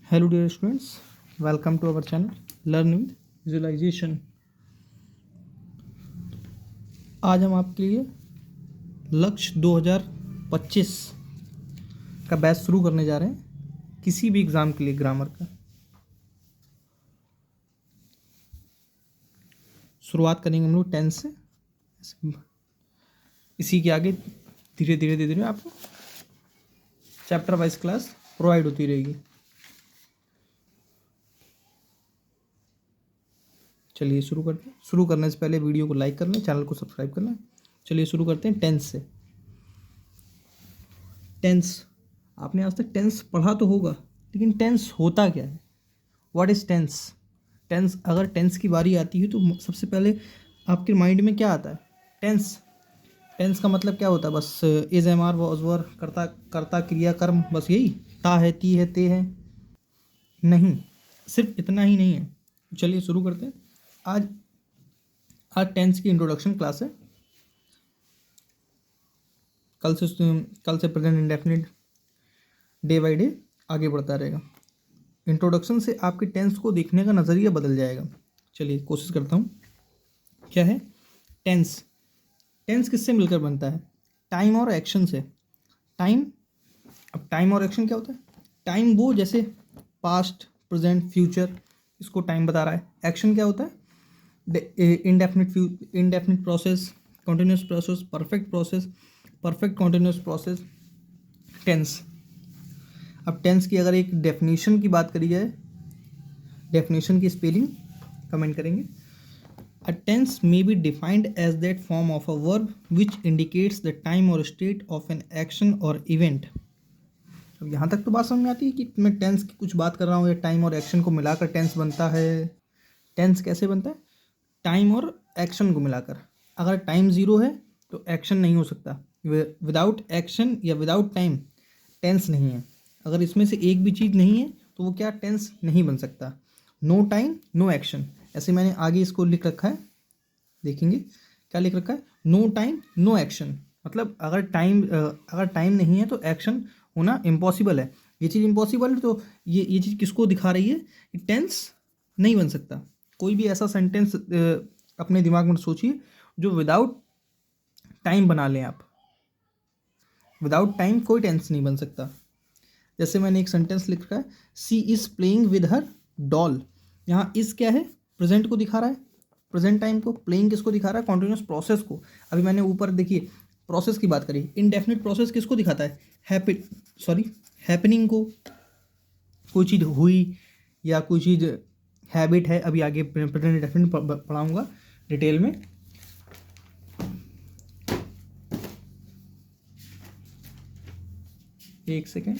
Hello dear students, welcome to our channel learn with visualisation. आज हम आपके लिए लक्ष्य 2025 का बैच शुरू करने जा रहे हैं किसी भी एग्ज़ाम के लिए ग्रामर का। शुरुआत करेंगे हम लोग 10 से। इसी के आगे धीरे धीरे आपको चैप्टर वाइज क्लास प्रोवाइड होती रहेगी। चलिए शुरू करते हैं। शुरू करने से पहले वीडियो को लाइक कर लें, चैनल को सब्सक्राइब कर लें। चलिए शुरू करते हैं टेंस से। टेंस, आपने आज तक टेंस पढ़ा तो होगा, लेकिन टेंस होता क्या है? What is tense? टेंस, अगर टेंस की बारी आती है तो सबसे पहले आपके माइंड में क्या आता है? टेंस। टेंस का मतलब क्या होता है? बस इज, एम, आर, वॉज, वर, कर्ता कर्ता क्रिया कर्म, बस यही? ता है, ती है, ते है? नहीं, सिर्फ इतना ही नहीं है। चलिए शुरू करते हैं। आज आज टेंस की इंट्रोडक्शन क्लास है। कल से present indefinite day by day आगे बढ़ता रहेगा। इंट्रोडक्शन से आपके टेंस को देखने का नज़रिया बदल जाएगा। चलिए कोशिश करता हूँ। क्या है टेंस? टेंस किससे मिलकर बनता है? टाइम और एक्शन से। टाइम, अब टाइम और एक्शन क्या होता है? टाइम वो जैसे पास्ट, प्रेजेंट, फ्यूचर, इसको टाइम बता रहा है। एक्शन क्या होता है? Indefinite process, continuous process, perfect process, perfect continuous process, tense. अब टेंस की अगर एक डेफिनेशन की बात करी जाए, डेफिनेशन की स्पेलिंग कमेंट करेंगे। A tense may be defined as that form of a verb which indicates the time और स्टेट ऑफ एन एक्शन और इवेंट। अब यहाँ तक तो बात समझ में आती है कि मैं टेंस की कुछ बात कर रहा हूँ या टाइम और एक्शन को मिलाकर टेंस बनता है। टेंस कैसे बनता है? टाइम और एक्शन को मिलाकर। अगर टाइम ज़ीरो है तो एक्शन नहीं हो सकता। विदाउट एक्शन या विदाउट टाइम टेंस नहीं है। अगर इसमें से एक भी चीज़ नहीं है तो वो क्या? टेंस नहीं बन सकता। नो टाइम नो एक्शन, ऐसे मैंने आगे इसको लिख रखा है, देखेंगे क्या लिख रखा है। नो टाइम नो एक्शन, मतलब अगर टाइम नहीं है तो एक्शन होना इम्पॉसिबल है। ये चीज़ इम्पॉसिबल है तो ये चीज़ किसको दिखा रही है कि टेंस नहीं बन सकता। कोई भी ऐसा सेंटेंस अपने दिमाग में सोचिए जो विदाउट टाइम बना लें आप। विदाउट टाइम कोई टेंस नहीं बन सकता। जैसे मैंने एक सेंटेंस लिख रखा है, she is playing with her doll. यहाँ इज़ क्या है? प्रेजेंट को दिखा रहा है, प्रेजेंट टाइम को। प्लेइंग किसको दिखा रहा है? कॉन्टिन्यूस प्रोसेस को। अभी मैंने ऊपर देखिए प्रोसेस की बात करी। इनडेफिनिट प्रोसेस किसको दिखाता है? हैपनिंग को। कोई चीज़ हुई या कोई चीज़ हैबिट है, अभी आगे प्रेजेंट इंडेफिनिट पढ़ाऊँगा डिटेल में। एक सेकेंड।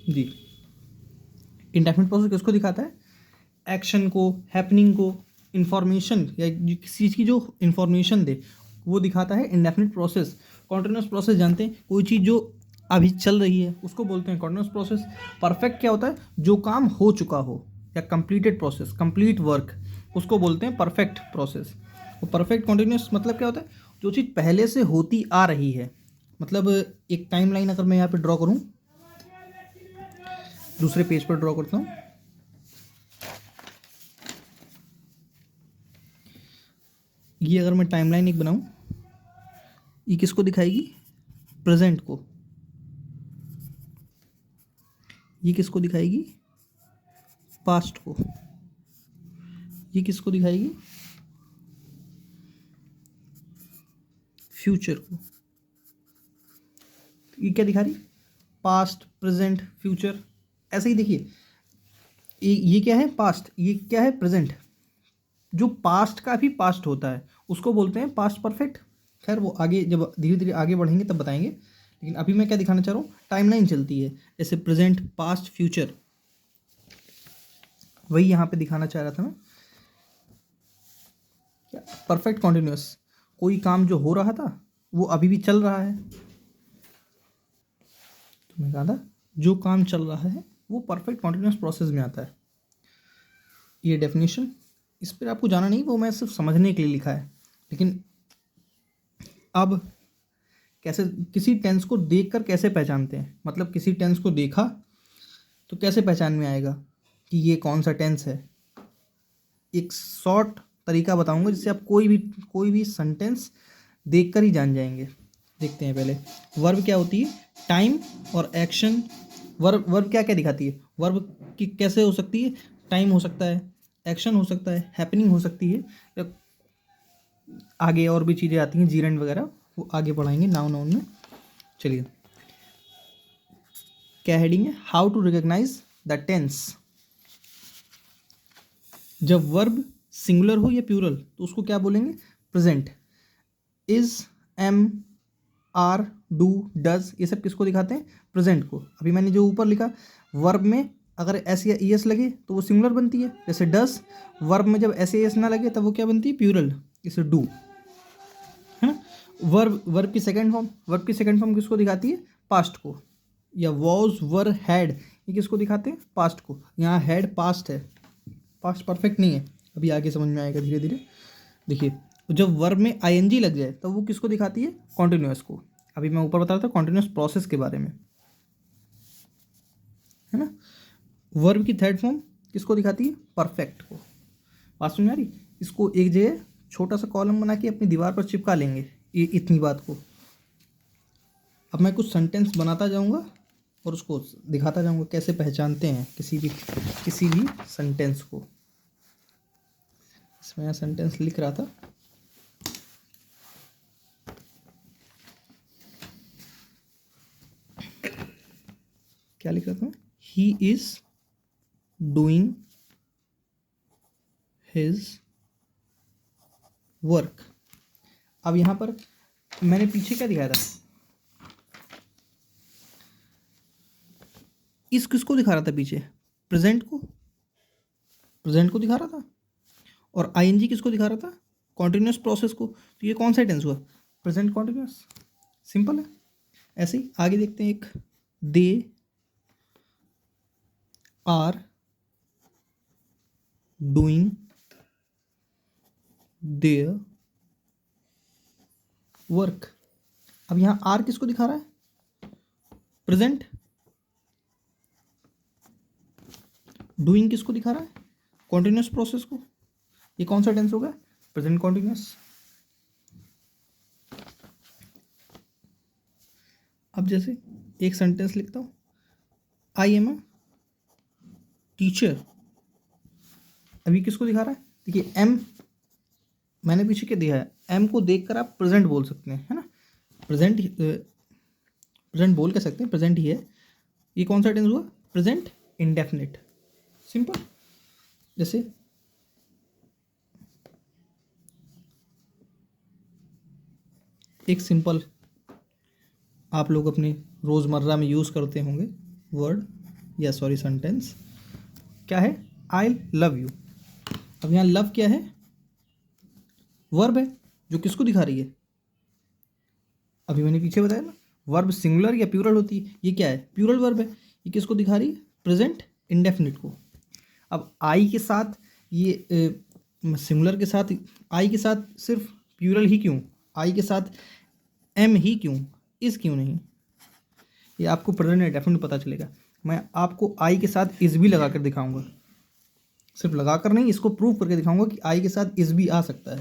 जी, इंडेफिनिट प्रोसेस किसको दिखाता है? एक्शन को, हैपनिंग को, इंफॉर्मेशन या किसी चीज़ की जो इंफॉर्मेशन दे वो दिखाता है इंडेफिनिट प्रोसेस। कॉन्टिन्यूस प्रोसेस जानते हैं, कोई चीज़ जो अभी चल रही है उसको बोलते हैं कॉन्टिन्यूस प्रोसेस। परफेक्ट क्या होता है? जो काम हो चुका हो या कंप्लीटेड प्रोसेस, कंप्लीट वर्क, उसको बोलते हैं परफेक्ट प्रोसेस। तो परफेक्ट कॉन्टिन्यूस मतलब क्या होता है? जो चीज़ पहले से होती आ रही है। मतलब एक टाइमलाइन अगर मैं यहाँ पे ड्रॉ करूँ, दूसरे पेज पर ड्रॉ करता हूँ। ये अगर मैं टाइमलाइन एक बनाऊँ, ये किसको दिखाएगी? प्रेजेंट को। ये किसको दिखाएगी? पास्ट को। ये किसको दिखाएगी? फ्यूचर को। ये क्या दिखा रही? Past, present, future. ऐसे ही देखिए, ये क्या है? पास्ट। ये क्या है? प्रेजेंट। जो पास्ट का भी पास्ट होता है उसको बोलते हैं पास्ट परफेक्ट। खैर वो आगे जब धीरे धीरे आगे बढ़ेंगे तब बताएंगे, लेकिन अभी मैं क्या दिखाना चाह रहा हूँ, टाइमलाइन चलती है जैसे प्रेजेंट, पास्ट, फ्यूचर, वही यहाँ पे दिखाना चाह रहा था मैं। क्या? परफेक्ट कॉन्टिन्यूस, कोई काम जो हो रहा था वो अभी भी चल रहा है। तो मैं कहा था जो काम चल रहा है वो परफेक्ट कॉन्टिन्यूस प्रोसेस में आता है। ये डेफिनेशन, इस पर आपको जाना नहीं, वो मैं सिर्फ समझने के लिए लिखा है। लेकिन अब कैसे, किसी टेंस को देखकर कैसे पहचानते हैं, मतलब किसी टेंस को देखा तो कैसे पहचान में आएगा कि ये कौन सा टेंस है। एक शॉर्ट तरीका बताऊंगा जिससे आप कोई भी सेंटेंस देखकर ही जान जाएंगे। देखते हैं पहले। वर्ब क्या होती है? टाइम और एक्शन। वर्ब क्या क्या दिखाती है? वर्ब की कैसे हो सकती है? टाइम हो सकता है, एक्शन हो सकता है, हैपनिंग हो सकती है, या आगे और भी चीज़ें आती हैं, जीरेंड वगैरह, वो आगे पढ़ाएंगे नाउन में। चलिए, क्या हेडिंग है? How to recognise the tense. जब वर्ब सिंगुलर हो या प्लूरल तो उसको क्या बोलेंगे? Present. Is, am, are, do, does, ये सब किसको दिखाते हैं? प्रेजेंट को। अभी मैंने जो ऊपर लिखा, वर्ब में अगर एस या ईएस लगे तो वो सिंगुलर बनती है, जैसे डस। वर्ब में जब एस एस ना लगे तब वो क्या बनती है? प्लूरल, जैसे डू, है ना। वर्ब की सेकंड फॉर्म किसको दिखाती है? पास्ट को। या वॉज, वर, हैड, ये किसको दिखाते हैं? पास्ट को। यहाँ हैड पास्ट है, पास्ट परफेक्ट नहीं है, अभी आगे समझ में आएगा धीरे धीरे। देखिए, जब वर्ब में आईएनजी लग जाए तो वो किसको दिखाती है? कॉन्टिन्यूअस को। अभी मैं ऊपर बता रहा था कॉन्टिन्यूअस प्रोसेस के बारे में, है ना। वर्ब की थर्ड फॉर्म किसको दिखाती है? परफेक्ट को। बात समझ आ रही? इसको एक जगह छोटा सा कॉलम बना के अपनी दीवार पर चिपका लेंगे, ये इतनी बात को। अब मैं कुछ सेंटेंस बनाता जाऊंगा और उसको दिखाता जाऊंगा कैसे पहचानते हैं किसी भी सेंटेंस को। इसमें मैं सेंटेंस लिख रहा था। क्या लिख रहा था? He is doing his work. अब यहां पर मैंने पीछे क्या दिखाया था? इस किसको दिखा रहा था पीछे? प्रेजेंट को दिखा रहा था। और आईएनजी किसको दिखा रहा था? कॉन्टिन्यूस प्रोसेस को। तो ये कौन सा टेंस हुआ? Present continuous. सिंपल है। ऐसे ही आगे देखते हैं एक, they are doing their work. अब यहां आर किसको दिखा रहा है? प्रेजेंट। डूइंग किसको दिखा रहा है? कॉन्टिन्यूस प्रोसेस को। ये कौन सा टेंस होगा? Present continuous. अब जैसे एक सेंटेंस लिखता हूं, आई एम अ टीचर। अभी किसको दिखा रहा है? देखिए, एम मैंने पीछे क्या दिया है? एम को देखकर आप प्रेजेंट बोल सकते हैं, है ना। प्रेजेंट बोल कह सकते हैं, प्रेजेंट ही है। ये कौन सा टेंस हुआ? Present indefinite. सिंपल। जैसे एक सिंपल आप लोग अपने रोज़मर्रा में यूज़ करते होंगे वर्ड, या सॉरी सेंटेंस, क्या है? I love you. अब यहाँ लव क्या है? वर्ब है जो किसको दिखा रही है? अभी मैंने पीछे बताया ना, वर्ब सिंगुलर या प्लूरल होती है। ये क्या है? प्लूरल वर्ब है। ये किसको दिखा रही है? प्रेजेंट इंडेफिनिट को। अब आई के साथ ये सिंगुलर के साथ आई के साथ सिर्फ प्लूरल ही क्यों? आई के साथ एम ही क्यों? इस क्यों नहीं? ये आपको प्रेजेंट इंडेफिनिट पता चलेगा। मैं आपको आई के साथ इस भी लगा कर दिखाऊंगा, सिर्फ लगा कर नहीं, इसको प्रूव करके दिखाऊंगा कि आई के साथ इस भी आ सकता है।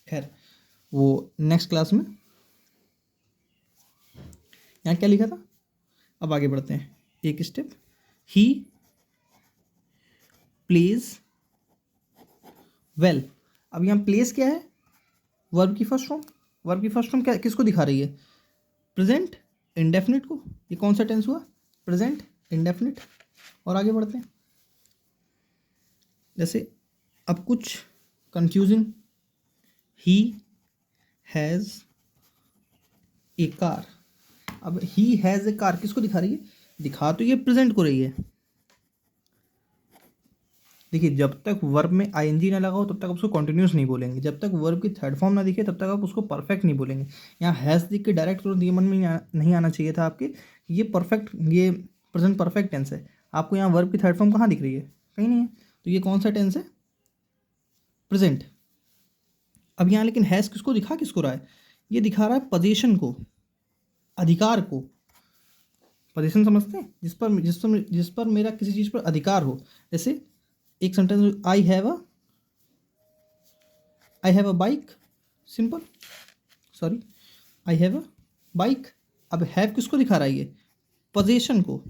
खैर, वो नेक्स्ट क्लास में। यहाँ क्या लिखा था? अब आगे बढ़ते हैं एक स्टेप। He plays well. अब यहाँ प्लेस क्या है? वर्ब की फर्स्ट फॉर्म। वर्ब की फर्स्ट फॉर्म क्या किसको दिखा रही है? प्रेजेंट इंडेफिनिट को। ये कौन सा टेंस हुआ? Present indefinite. और आगे बढ़ते हैं। जैसे अब कुछ confusing, he has a car. अब ही हैज़ ए कार किसको दिखा रही है? दिखा तो ये प्रेजेंट को रही है। देखिए, जब तक वर्ब में आईएनजी ना लगा हो तब तक आप उसको कॉन्टिन्यूस नहीं बोलेंगे, जब तक वर्ब की थर्ड फॉर्म ना दिखे तब तक आप उसको परफेक्ट नहीं बोलेंगे। यहाँ हैज़ दिख के डायरेक्ट तुरंत ये मन में नहीं आना चाहिए था आपके, ये परफेक्ट, ये प्रेजेंट परफेक्ट टेंस है। आपको यहाँ वर्ब की थर्ड फॉर्म कहाँ दिख रही है? कहीं नहीं है। तो ये कौन सा टेंस है? प्रेजेंट। अब यहाँ लेकिन हैज़ किसको दिखा रहा है? ये दिखा रहा है पोजीशन को। अधिकार को, पोजीशन समझते हैं, जिस पर मेरा किसी चीज़ पर अधिकार हो। जैसे एक sentence, I have a bike, simple, sorry, I have a bike. अब हैव किसको दिखा रहा है? ये पोजीशन को,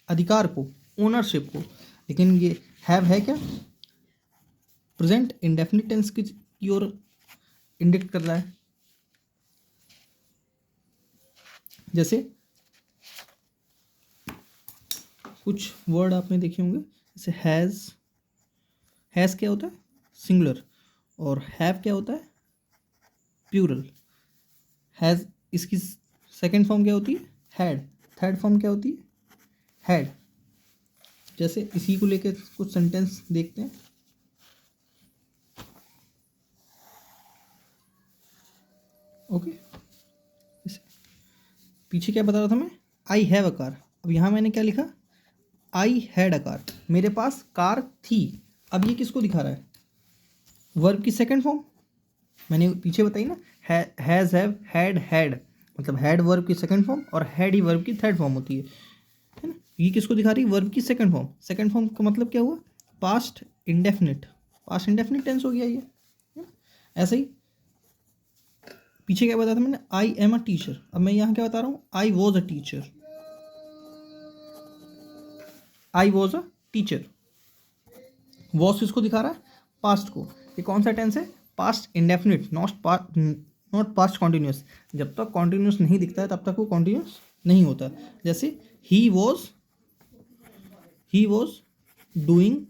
अधिकार को, ओनरशिप को। लेकिन ये हैव है क्या? प्रेजेंट इंडेफिनिट टेंस की ओर इंडिकेट कर रहा है। जैसे कुछ वर्ड आपने देखे होंगे, जैसे हैज़ क्या होता है? सिंगुलर। और हैव क्या होता है? प्लूरल। हैज़, इसकी सेकंड फॉर्म क्या होती है? हैड। थर्ड फॉर्म क्या होती है? हैड। जैसे इसी को लेकर कुछ सेंटेंस देखते हैं। ओके, पीछे क्या बता रहा था मैं? I have a car. अब यहाँ मैंने क्या लिखा? I had a car. मेरे पास कार थी। अब ये किसको दिखा रहा है? वर्ब की सेकंड फॉर्म। मैंने पीछे बताई ना, हैज़, हैव, हैड। मतलब हैड वर्ब की सेकंड फॉर्म और हैड ही वर्ब की थर्ड फॉर्म होती है ना। ये किसको दिखा रही है? वर्ब की सेकंड फॉर्म। सेकंड फॉर्म का मतलब क्या हुआ? Past indefinite. Past indefinite tense हो गया ये, है ना? ऐसे ही पीछे क्या बताया था मैंने? I am a teacher. अब मैं यहाँ क्या बता रहा हूँ? I was a teacher. I was a teacher. Was किसको दिखा रहा है? पास्ट को। ये कौन सा टेंस है? Past indefinite, not past continuous. जब तक कॉन्टिन्यूस नहीं दिखता है तब तक वो कॉन्टिन्यूस नहीं होता। जैसे he was doing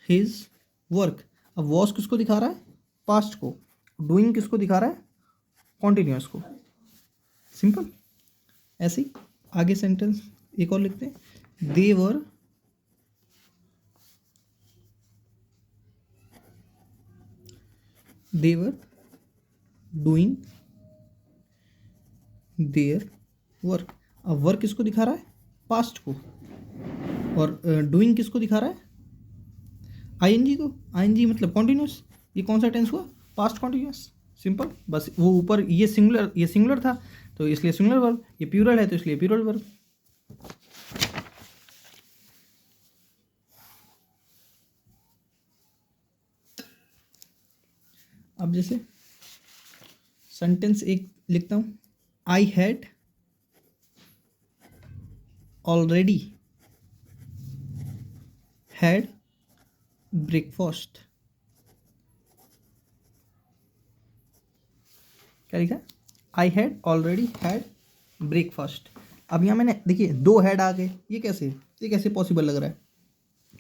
his work. अब वॉज किसको दिखा रहा है? पास्ट को। डूइंग किसको दिखा रहा है? कॉन्टिन्यूस को। सिंपल। ऐसे ही आगे सेंटेंस एक और लिखते हैं। दे वर डूइंग देयर वर्क। अब वर्क किसको दिखा रहा है? पास्ट को। और डूइंग किसको दिखा रहा है? आईएनजी को। आईएनजी मतलब कॉन्टिन्यूस। ये कौन सा टेंस हुआ? Past continuous. सिंपल। बस वो ऊपर ये सिंगुलर था तो इसलिए सिंगुलर वर्ब, ये प्लूरल है तो इसलिए प्लूरल वर्ब। अब जैसे सेंटेंस एक लिखता हूँ, आई हैड ऑलरेडी हैड ब्रेकफास्ट। क्या लिखा? आई हैड ऑलरेडी हैड ब्रेकफास्ट। अब यहाँ मैंने देखिए दो हैड आ गए। ये कैसे पॉसिबल लग रहा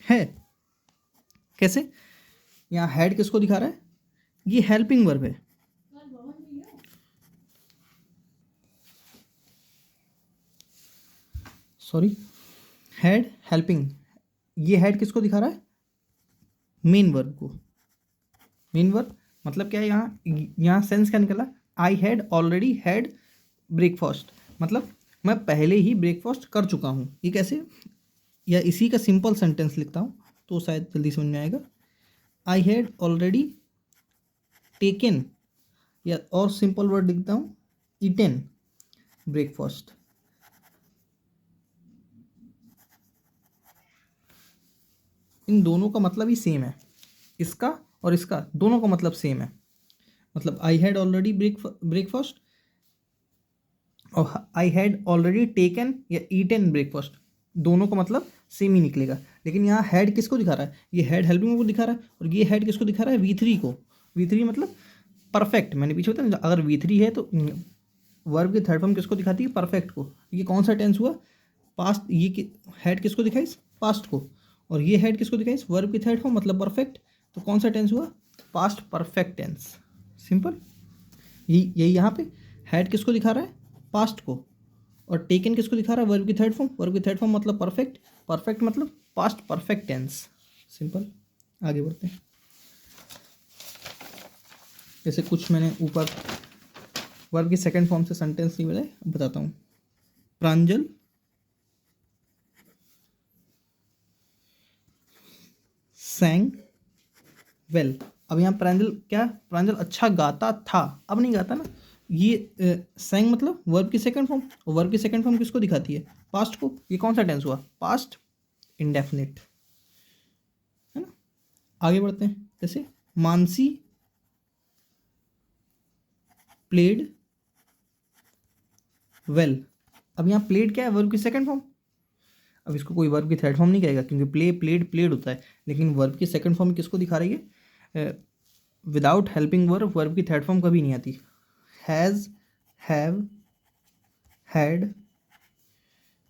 है? कैसे? यहाँ हैड किसको दिखा रहा है? ये हेल्पिंग वर्ब है। Sorry, had helping. ये हैड किसको दिखा रहा है? मेन वर्ब को। मेन वर्ब मतलब क्या है? यहाँ सेंस क्या निकला? आई हैड ऑलरेडी हैड ब्रेकफास्ट, मतलब मैं पहले ही ब्रेकफास्ट कर चुका हूँ। ये कैसे? या इसी का सिंपल सेंटेंस लिखता हूँ तो शायद जल्दी समझ में आएगा। आई हैड ऑलरेडी टेकन, या और सिंपल वर्ड लिखता हूँ, ईटेन ब्रेकफास्ट। इन दोनों का मतलब ही सेम है। इसका और इसका दोनों का मतलब सेम है। मतलब आई हैड ऑलरेडी ब्रेकफास्ट और आई हैड ऑलरेडी टेकन या ईटन ब्रेकफास्ट, दोनों का मतलब सेम ही निकलेगा। लेकिन यहाँ हैड किसको दिखा रहा है? ये हैड हेल्पिंग को दिखा रहा है। और ये हैड किसको दिखा रहा है? V3 को। V3 मतलब परफेक्ट। मैंने पीछे बताया अगर V3 है तो वर्ब की थर्ड फॉर्म किसको दिखाती है? परफेक्ट को। ये कौन सा टेंस हुआ? पास्ट। ये हैड किसको दिखाई? पास्ट को। और ये हैड किसको दिखाई? वर्ब की थर्ड फॉर्म मतलब परफेक्ट। तो कौन सा टेंस हुआ? Past perfect tense. सिंपल। यही यहाँ पे हैड किसको दिखा रहा है? पास्ट को। और टेकन किसको दिखा रहा है? वर्ब की थर्ड फॉर्म। वर्ब की थर्ड फॉर्म मतलब परफेक्ट। परफेक्ट मतलब पास्ट परफेक्ट टेंस। सिंपल। आगे बढ़ते हैं। जैसे कुछ मैंने ऊपर वर्ब की सेकंड फॉर्म से सेंटेंस नहीं बनाए, बताता हूँ। प्रांजल सैंग वेल। अब यहाँ प्रांजल क्या? प्रांजल अच्छा गाता था। अब नहीं गाता ना, ये सेंग मतलब वर्ब की सेकंड फॉर्म, और वर्ब की सेकंड फॉर्म किसको दिखाती है? पास्ट को। ये कौन सा टेंस हुआ? पास्ट इंडेफिनिट, है ना। आगे बढ़ते हैं। जैसे मानसी प्लेड वेल। अब यहाँ प्लेड क्या है? वर्ब की सेकंड फॉर्म। अब इसको कोई वर्ब की थर्ड फॉर्म नहीं कहेगा, क्योंकि प्ले प्लेड प्लेड होता है, लेकिन वर्ब की सेकंड फॉर्म किसको दिखा रही है? विदाउट हेल्पिंग वर्ब वर्ब की थर्ड फॉर्म कभी नहीं आती। हैज़, हैव, हैड,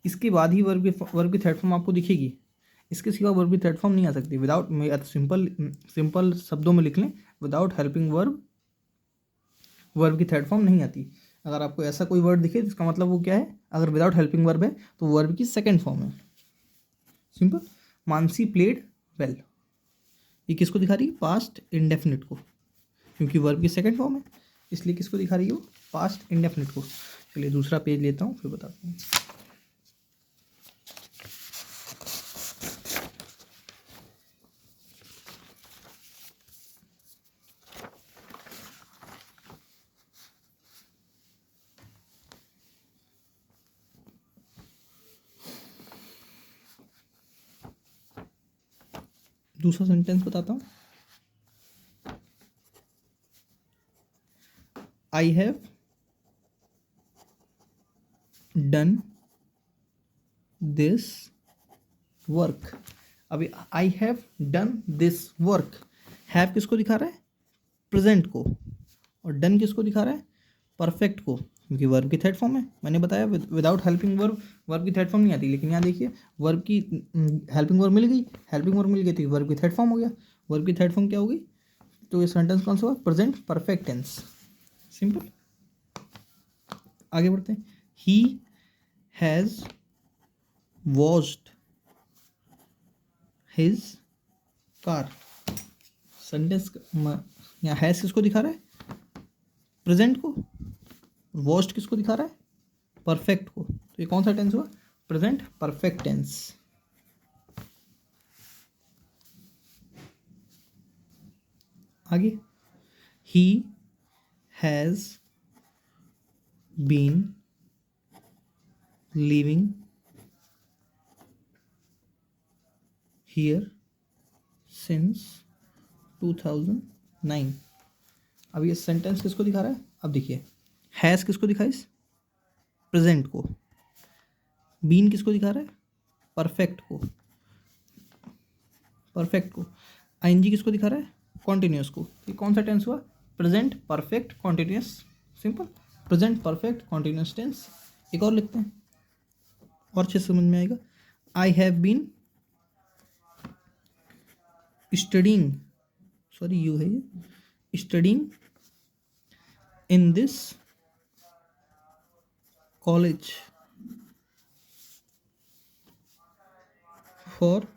इसके बाद ही वर्ब की थर्ड फॉर्म आपको दिखेगी। इसके सिवा वर्ब की थर्ड फॉर्म नहीं आ सकती। विदाउट, सिंपल सिंपल शब्दों में लिख लें, विदाउट हेल्पिंग वर्ब वर्ब की थर्ड फॉर्म नहीं आती। अगर आपको ऐसा कोई वर्ड दिखे तो इसका मतलब वो क्या है? अगर विदाउट हेल्पिंग वर्ब है तो वर्ब की सेकंड फॉर्म है। सिंपल। मानसी प्लेड वेल, ये किसको दिखा रही है? पास्ट इंडेफिनिट को, क्योंकि वर्ब की सेकंड फॉर्म है, इसलिए किसको दिखा रही है? वो पास्ट इंडेफिनिट को। चलिए दूसरा पेज लेता हूँ, फिर बताता हूँ। दूसरा सेंटेंस बताता हूँ। I have done this work. अभी I have done this work, have किसको दिखा रहा है? प्रेजेंट को। और डन किसको दिखा रहा है? परफेक्ट को, क्योंकि वर्ब की थर्ड फॉर्म है। मैंने बताया विदाउट हेल्पिंग वर्ब वर्ब की थर्ड फॉर्म नहीं आती, लेकिन यहाँ देखिए वर्ब की हेल्पिंग वर्ब मिल गई, हेल्पिंग वर्ब मिल गई थी, वर्ब की थर्ड फॉर्म हो गया। वर्ब की थर्ड फॉर्म क्या हो गई? तो ये सेंटेंस कौन सा हुआ? Present perfect tense. सिंपल। आगे बढ़ते हैं। He has washed his car. Sentence यहाँ हैज़ किसको दिखा रहा है? प्रेजेंट को। वॉश्ड किसको दिखा रहा है? परफेक्ट को। तो ये कौन सा टेंस हुआ? Present perfect tense. आगे, he has been living here since 2009। अब ये सेंटेंस किसको दिखा रहा है? अब देखिए, हैज़ किसको दिखाई? प्रेजेंट को। बीन किसको दिखा रहा है? परफेक्ट को। परफेक्ट को। आईएनजी किसको दिखा रहा है? कॉन्टिन्यूस को। ये कौन सा टेंस हुआ? Present perfect continuous. Simple. Present perfect continuous tense. एक और लिखते हैं और अच्छे समझ में आएगा। I have been studying, sorry u है ये, studying in this college for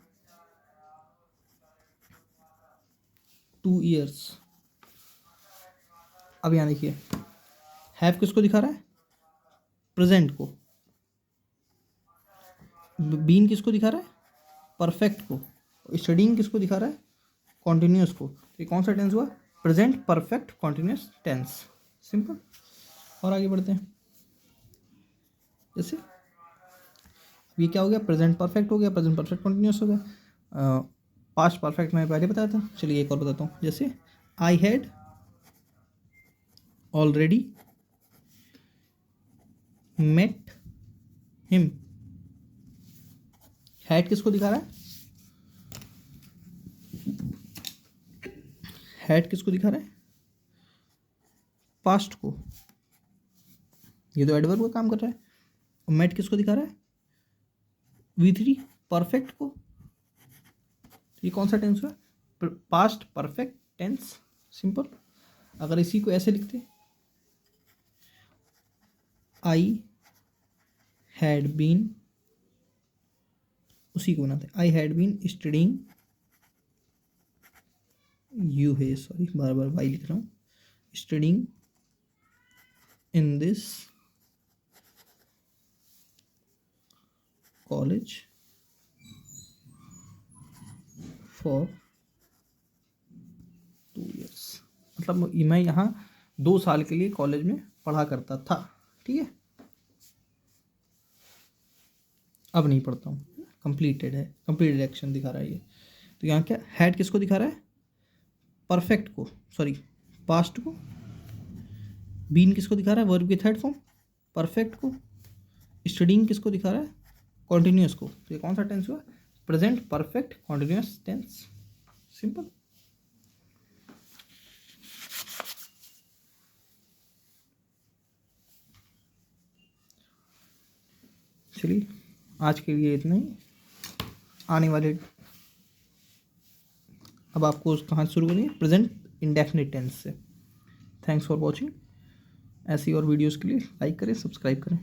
2 years। अब यहाँ देखिए, हैव किसको दिखा रहा है? प्रेजेंट को। बीन किसको दिखा रहा है? परफेक्ट को। स्टडिंग किसको दिखा रहा है? कॉन्टिन्यूस को। तो ये कौन सा टेंस हुआ? Present perfect continuous tense. Simple. और आगे बढ़ते हैं। जैसे ये क्या हो गया? प्रेजेंट परफेक्ट हो गया, प्रेजेंट परफेक्ट कॉन्टिन्यूस हो गया। पास्ट परफेक्ट मैं पहले बताया था। चलिए एक और बताता हूँ। जैसे I had already met him. Had किसको दिखा रहा है? हैड किसको दिखा रहा है? पास्ट को। ये तो एडवर्ब का काम कर रहा है। और मेट किसको दिखा रहा है? V3 परफेक्ट को। ये कौन सा टेंस हुआ? Past perfect tense. सिंपल। अगर इसी को ऐसे लिखते, आई हैड बीन, उसी को बनाते, I had been studying, u है सॉरी बार बार वाई लिख रहा हूँ, studying in this college for 2 years। मतलब मैं यहाँ 2 साल के लिए कॉलेज में पढ़ा करता था, ठीक है। अब नहीं पढ़ता हूँ, कंप्लीटेड है, कंप्लीटेड एक्शन दिखा रहा है ये। तो यहाँ क्या हैड किसको दिखा रहा है, परफेक्ट को, सॉरी पास्ट को। बीन किसको दिखा रहा है, वर्ब की थर्ड फॉर्म, परफेक्ट को। स्टडीइंग किसको दिखा रहा है, कॉन्टिन्यूस को। तो ये कौन सा टेंस हुआ, present perfect continuous tense, simple. चलिए आज के लिए इतना ही। आने वाले अब आपको कहाँ से शुरू करनी है, प्रेजेंट इंडेफिनिट टेंस से। Thanks for watching. ऐसी और वीडियोस के लिए लाइक करें, सब्सक्राइब करें।